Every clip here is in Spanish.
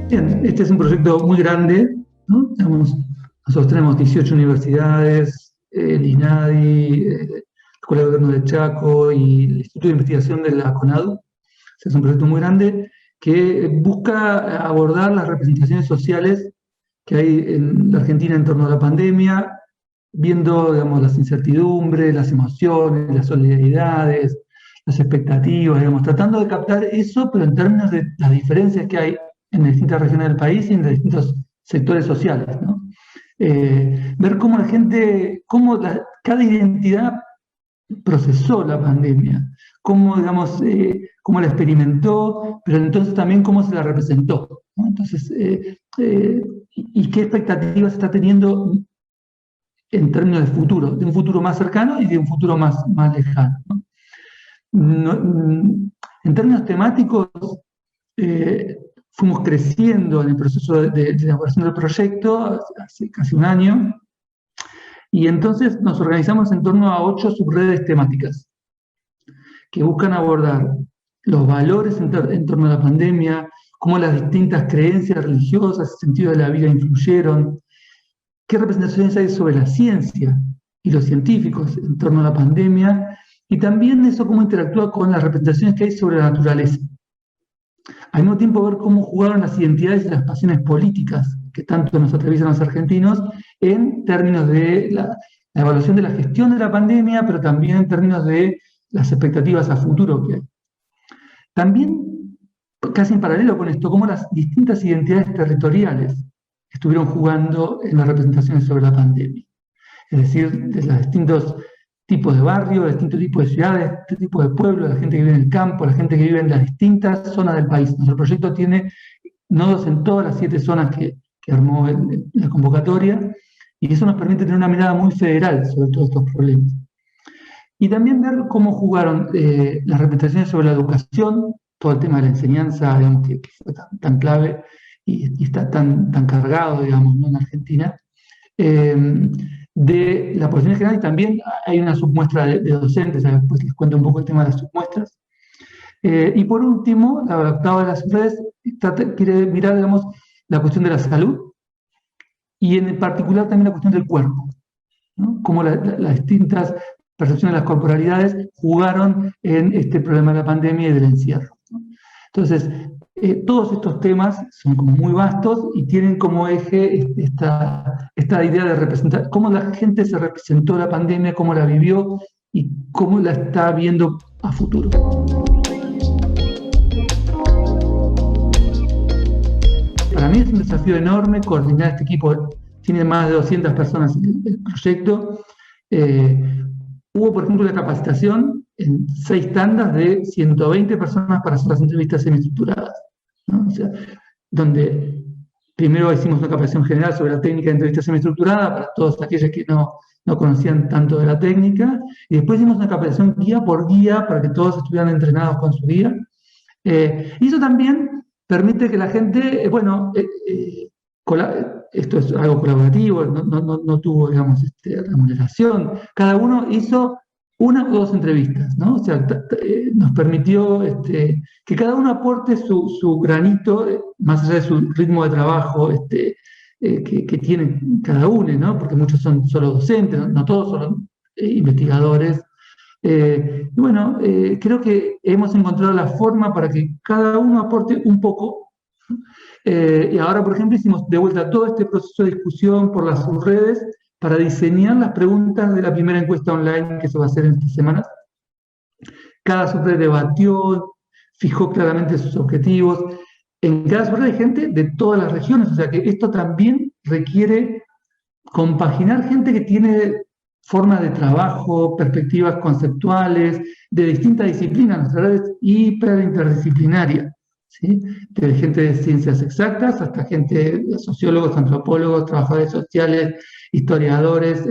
Bien, este es un proyecto muy grande, ¿no? Digamos, nosotros tenemos 18 universidades, el INADI, la Escuela de Gobierno de Chaco y el Instituto de Investigación de la CONADU. Es un proyecto muy grande que busca abordar las representaciones sociales que hay en la Argentina en torno a la pandemia, viendo, digamos, las incertidumbres, las emociones, las solidaridades, las expectativas, digamos, tratando de captar eso, pero en términos de las diferencias que hay en distintas regiones del país y en distintos sectores sociales, ¿no? Ver cómo la gente, cada identidad procesó la pandemia, cómo, digamos, cómo la experimentó, pero entonces también cómo se la representó, ¿no? Entonces, y qué expectativas está teniendo en términos de futuro, de un futuro más cercano y de un futuro más lejano, ¿no? En términos temáticos, fuimos creciendo en el proceso de elaboración del proyecto hace casi un año, y entonces nos organizamos en torno a 8 subredes temáticas que buscan abordar los valores en torno a la pandemia, cómo las distintas creencias religiosas y sentido de la vida influyeron, qué representaciones hay sobre la ciencia y los científicos en torno a la pandemia, y también eso cómo interactúa con las representaciones que hay sobre la naturaleza. Al mismo tiempo ver cómo jugaron las identidades y las pasiones políticas que tanto nos atraviesan los argentinos en términos de la evaluación de la gestión de la pandemia, pero también en términos de las expectativas a futuro que hay. También, casi en paralelo con esto, cómo las distintas identidades territoriales estuvieron jugando en las representaciones sobre la pandemia. Es decir, de los distintos tipos de barrios, distintos tipos de ciudades, distintos tipos de pueblos, la gente que vive en el campo, la gente que vive en las distintas zonas del país. Nuestro proyecto tiene nodos en todas las 7 zonas que armó en la convocatoria, y eso nos permite tener una mirada muy federal sobre todos estos problemas. Y también ver cómo jugaron las representaciones sobre la educación, todo el tema de la enseñanza, digamos, que fue tan clave y está tan cargado, digamos, ¿no?, en Argentina. De la población en general, y también hay una submuestra de docentes, después les cuento un poco el tema de las submuestras. Y por último, la octava de las redes quiere mirar, digamos, la cuestión de la salud, y en particular también la cuestión del cuerpo, ¿no? Cómo las distintas percepciones de las corporalidades jugaron en este problema de la pandemia y del encierro, ¿no? Entonces, todos estos temas son como muy vastos y tienen como eje esta idea de representar cómo la gente se representó la pandemia, cómo la vivió y cómo la está viendo a futuro. Para mí es un desafío enorme coordinar este equipo. Tiene más de 200 personas en el proyecto. Hubo, por ejemplo, una capacitación en 6 tandas de 120 personas para hacer las entrevistas semiestructuradas, ¿no? O sea, donde primero hicimos una capacitación general sobre la técnica de entrevista semiestructurada para todos aquellos que no conocían tanto de la técnica, y después hicimos una capacitación guía por guía para que todos estuvieran entrenados con su guía. Y eso también permite que la gente, esto es algo colaborativo, no tuvo, digamos, remuneración. Cada uno hizo 1 o 2 entrevistas, ¿no? O sea, nos permitió que cada uno aporte su granito, más allá de su ritmo de trabajo que tienen cada uno, ¿no? Porque muchos son solo docentes, no todos son investigadores. Y bueno, creo que hemos encontrado la forma para que cada uno aporte un poco. Y ahora, por ejemplo, hicimos de vuelta todo este proceso de discusión por las subredes para diseñar las preguntas de la primera encuesta online que se va a hacer en estas semanas. Cada subred debatió, fijó claramente sus objetivos. En cada subred hay gente de todas las regiones, o sea que esto también requiere compaginar gente que tiene formas de trabajo, perspectivas conceptuales, de distintas disciplinas. Nuestra red es hiper interdisciplinaria, ¿sí? Desde gente de ciencias exactas hasta gente de sociólogos, antropólogos, trabajadores sociales historiadores,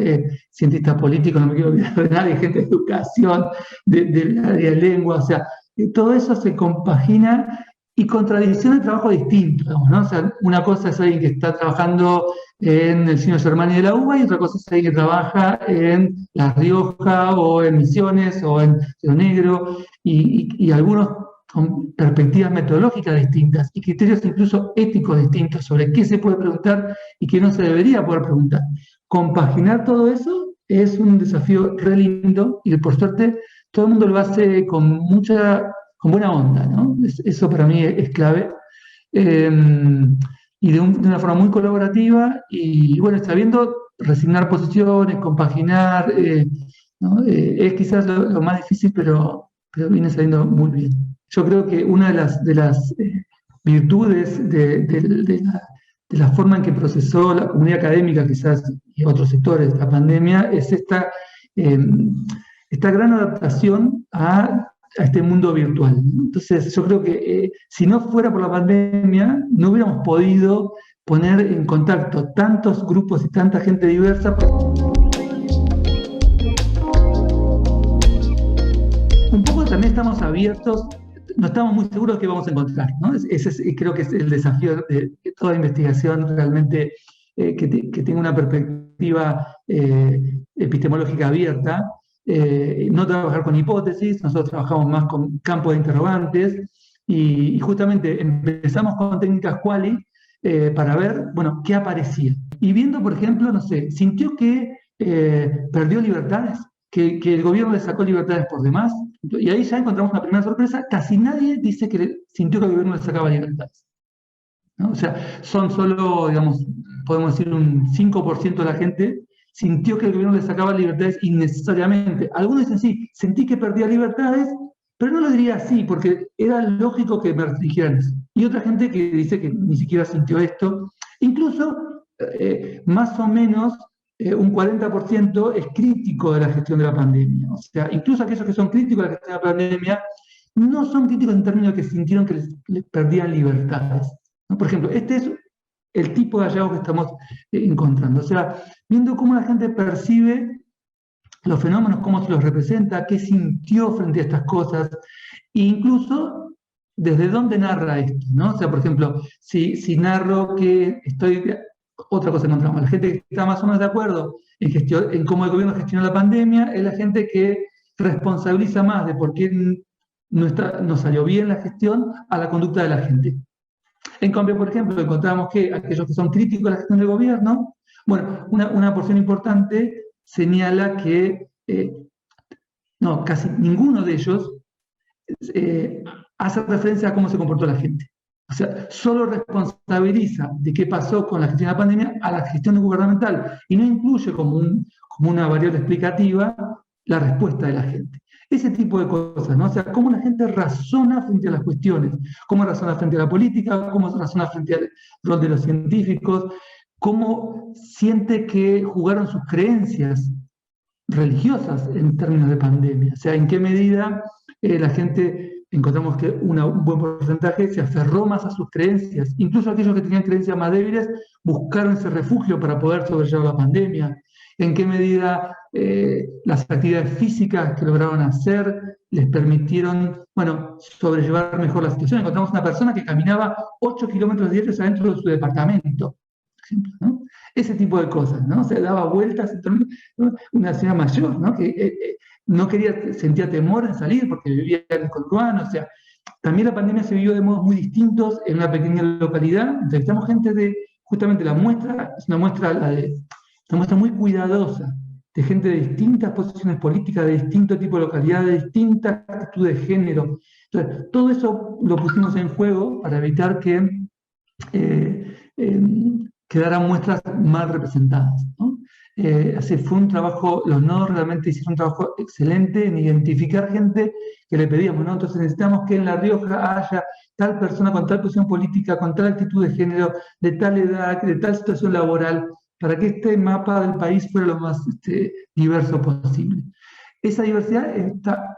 cientistas políticos, no me quiero olvidar de nadie, gente de educación, del área de lengua, o sea, todo eso se compagina y contradicción de trabajo distinto, digamos, ¿no? O sea, una cosa es alguien que está trabajando en el Sino Germani de la UBA y otra cosa es alguien que trabaja en La Rioja o en Misiones o en Río Negro y algunos con perspectivas metodológicas distintas y criterios incluso éticos distintos sobre qué se puede preguntar y qué no se debería poder preguntar. Compaginar todo eso es un desafío re lindo y por suerte todo el mundo lo hace con buena onda, ¿no? Eso para mí es clave. Y de una forma muy colaborativa y bueno, sabiendo resignar posiciones, compaginar, ¿no? Es quizás lo más difícil, pero viene saliendo muy bien. Yo creo que una de las virtudes de la forma en que procesó la comunidad académica, quizás, y otros sectores, la pandemia, es esta gran adaptación a este mundo virtual. Entonces, yo creo que si no fuera por la pandemia, no hubiéramos podido poner en contacto tantos grupos y tanta gente diversa. Un poco también estamos abiertos, no estamos muy seguros de qué vamos a encontrar, ¿no? Creo que es el desafío de toda investigación realmente que tenga una perspectiva epistemológica abierta. No trabajar con hipótesis, nosotros trabajamos más con campos de interrogantes y justamente empezamos con técnicas quali para ver, bueno, qué aparecía. Y viendo, por ejemplo, no sé, sintió que perdió libertades, que el gobierno le sacó libertades por demás, y ahí ya encontramos una primera sorpresa, casi nadie dice que sintió que el gobierno le sacaba libertades, ¿no? O sea, son solo, digamos, podemos decir un 5% de la gente sintió que el gobierno le sacaba libertades innecesariamente. Algunos dicen, sí, sentí que perdía libertades, pero no lo diría así, porque era lógico que me restringieran eso. Y otra gente que dice que ni siquiera sintió esto. Incluso, más o menos, un 40% es crítico de la gestión de la pandemia. O sea, incluso aquellos que son críticos de la gestión de la pandemia, no son críticos en términos de que sintieron que les perdían libertades, ¿no? Por ejemplo, este es el tipo de hallazgo que estamos encontrando. O sea, viendo cómo la gente percibe los fenómenos, cómo se los representa, qué sintió frente a estas cosas, e incluso desde dónde narra esto, ¿no? O sea, por ejemplo, si narro que estoy... Otra cosa encontramos, la gente que está más o menos de acuerdo en cómo el gobierno gestionó la pandemia es la gente que responsabiliza más de por qué no salió bien la gestión a la conducta de la gente. En cambio, por ejemplo, encontramos que aquellos que son críticos de la gestión del gobierno, bueno, una porción importante señala que casi ninguno de ellos hace referencia a cómo se comportó la gente. O sea, solo responsabiliza de qué pasó con la gestión de la pandemia a la gestión gubernamental y no incluye como una variable explicativa la respuesta de la gente. Ese tipo de cosas, ¿no? O sea, cómo la gente razona frente a las cuestiones, cómo razona frente a la política, cómo razona frente al rol de los científicos, cómo siente que jugaron sus creencias religiosas en términos de pandemia. O sea, en qué medida la gente, encontramos que un buen porcentaje se aferró más a sus creencias. Incluso aquellos que tenían creencias más débiles buscaron ese refugio para poder sobrellevar la pandemia. En qué medida las actividades físicas que lograron hacer les permitieron, bueno, sobrellevar mejor la situación. Encontramos una persona que caminaba 8 kilómetros diarios adentro de su departamento, por ejemplo, ¿no? Ese tipo de cosas, ¿no? Se daba vueltas, ¿no? Una señora mayor, ¿no? Que no sentía temor en salir porque vivía en el conurbano. O sea, también la pandemia se vivió de modos muy distintos en una pequeña localidad. Entrevistamos gente justamente la muestra, es una muestra muy cuidadosa, de gente de distintas posiciones políticas, de distinto tipo de localidad, de distintas actitudes de género. Entonces, todo eso lo pusimos en juego para evitar que quedaran muestras mal representadas, ¿no? Así fue un trabajo, los nodos realmente hicieron un trabajo excelente en identificar gente que le pedíamos, ¿no? Entonces necesitamos que en La Rioja haya tal persona con tal posición política, con tal actitud de género, de tal edad, de tal situación laboral, para que este mapa del país fuera lo más diverso posible. Esa diversidad está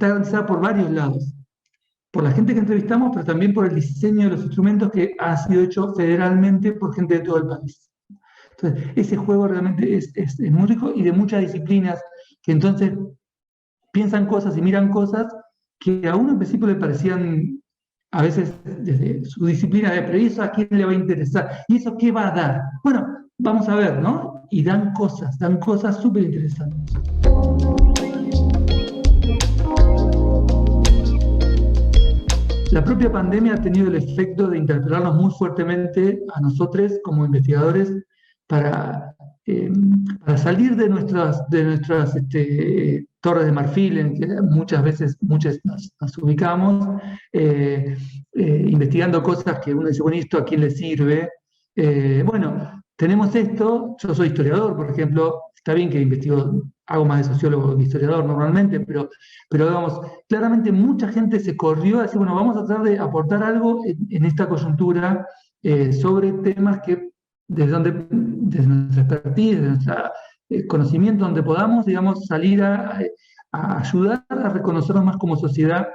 garantizada por varios lados, por la gente que entrevistamos, pero también por el diseño de los instrumentos que ha sido hecho federalmente por gente de todo el país. Entonces, ese juego realmente es muy rico y de muchas disciplinas que entonces piensan cosas y miran cosas que a uno en principio le parecían, a veces desde su disciplina, pero ¿y eso a quién le va a interesar? ¿Y eso qué va a dar? Bueno, vamos a ver, ¿no? Y dan cosas súper interesantes. La propia pandemia ha tenido el efecto de interpelarnos muy fuertemente a nosotros como investigadores para, para salir de nuestras torres de marfil en que muchas nos ubicamos, investigando cosas que uno dice, bueno, ¿esto a quién le sirve? Bueno, tenemos esto, yo soy historiador, por ejemplo, está bien que investigo, hago más de sociólogo que de historiador normalmente, pero digamos, claramente mucha gente se corrió a decir, bueno, vamos a tratar de aportar algo en esta coyuntura sobre temas que desde nuestra expertise, desde nuestro conocimiento, donde podamos, digamos, salir a ayudar a reconocernos más como sociedad.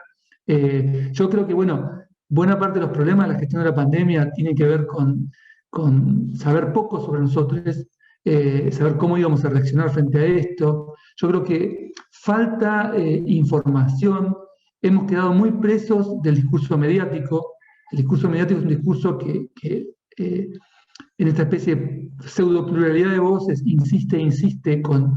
Yo creo que, bueno, buena parte de los problemas de la gestión de la pandemia tiene que ver con saber poco sobre nosotros, saber cómo íbamos a reaccionar frente a esto. Yo creo que falta información, hemos quedado muy presos del discurso mediático. El discurso mediático es un discurso que en esta especie de pseudo pluralidad de voces insiste con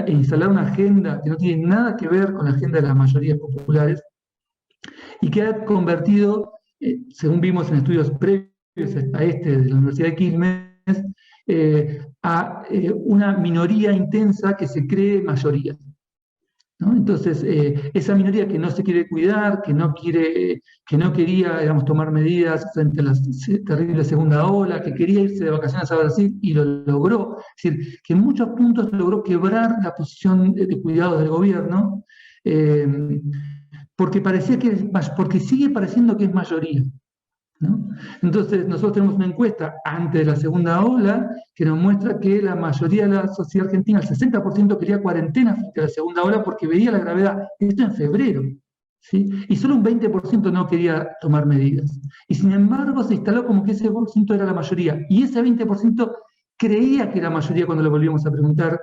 instalar una agenda que no tiene nada que ver con la agenda de las mayorías populares y que ha convertido, según vimos en estudios previos a este de la Universidad de Quilmes, a una minoría intensa que se cree mayoría, ¿no? Entonces, esa minoría que no se quiere cuidar, que no quería, digamos, tomar medidas frente a la terrible segunda ola, que quería irse de vacaciones a Brasil y lo logró. Es decir, que en muchos puntos logró quebrar la posición de cuidado del gobierno, porque sigue pareciendo que es mayoría, ¿no? Entonces, nosotros tenemos una encuesta antes de la segunda ola que nos muestra que la mayoría de la sociedad argentina, el 60%, quería cuarentena frente a la segunda ola porque veía la gravedad. Esto en febrero, ¿sí? Y solo un 20% no quería tomar medidas. Y sin embargo, se instaló como que ese por ciento era la mayoría. Y ese 20% creía que era mayoría cuando le volvíamos a preguntar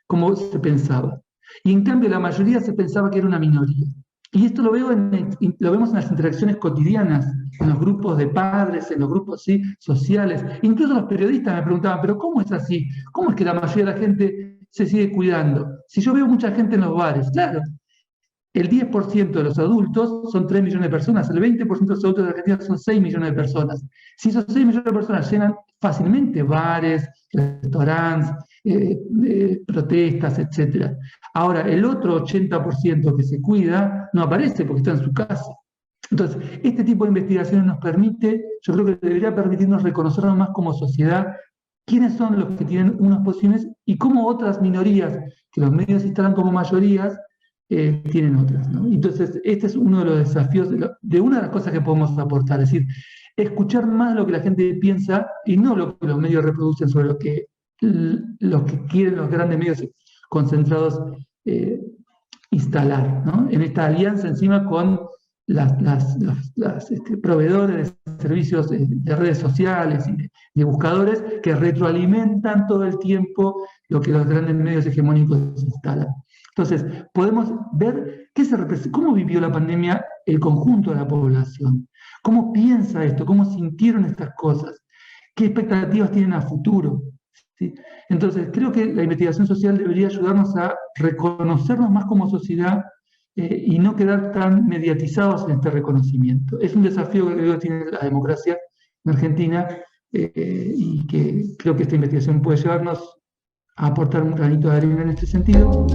cómo se pensaba. Y en cambio, la mayoría se pensaba que era una minoría. Y esto lo vemos en las interacciones cotidianas, en los grupos de padres, en los grupos, ¿sí?, sociales. Incluso los periodistas me preguntaban, ¿pero cómo es así? ¿Cómo es que la mayoría de la gente se sigue cuidando? Si yo veo mucha gente en los bares, claro, el 10% de los adultos son 3 millones de personas, el 20% de los adultos de Argentina son 6 millones de personas. Si esos 6 millones de personas llenan fácilmente bares, restaurantes, protestas, etc. Ahora, el otro 80% que se cuida no aparece porque está en su casa. Entonces, este tipo de investigaciones nos permite, yo creo que debería permitirnos reconocernos más como sociedad, quiénes son los que tienen unas posiciones y cómo otras minorías, que los medios instalan como mayorías, tienen otras, ¿no? Entonces, este es uno de los desafíos, de una de las cosas que podemos aportar, es decir, escuchar más lo que la gente piensa y no lo que los medios reproducen sobre lo que quieren los grandes medios concentrados instalar, ¿no? En esta alianza encima con los proveedores de servicios de redes sociales y de buscadores que retroalimentan todo el tiempo lo que los grandes medios hegemónicos instalan. Entonces, podemos ver cómo vivió la pandemia el conjunto de la población, cómo piensa esto, cómo sintieron estas cosas, qué expectativas tienen a futuro, ¿sí? Entonces, creo que la investigación social debería ayudarnos a reconocernos más como sociedad y no quedar tan mediatizados en este reconocimiento. Es un desafío que creo que tiene la democracia en Argentina y que creo que esta investigación puede llevarnos a aportar un granito de arena en este sentido.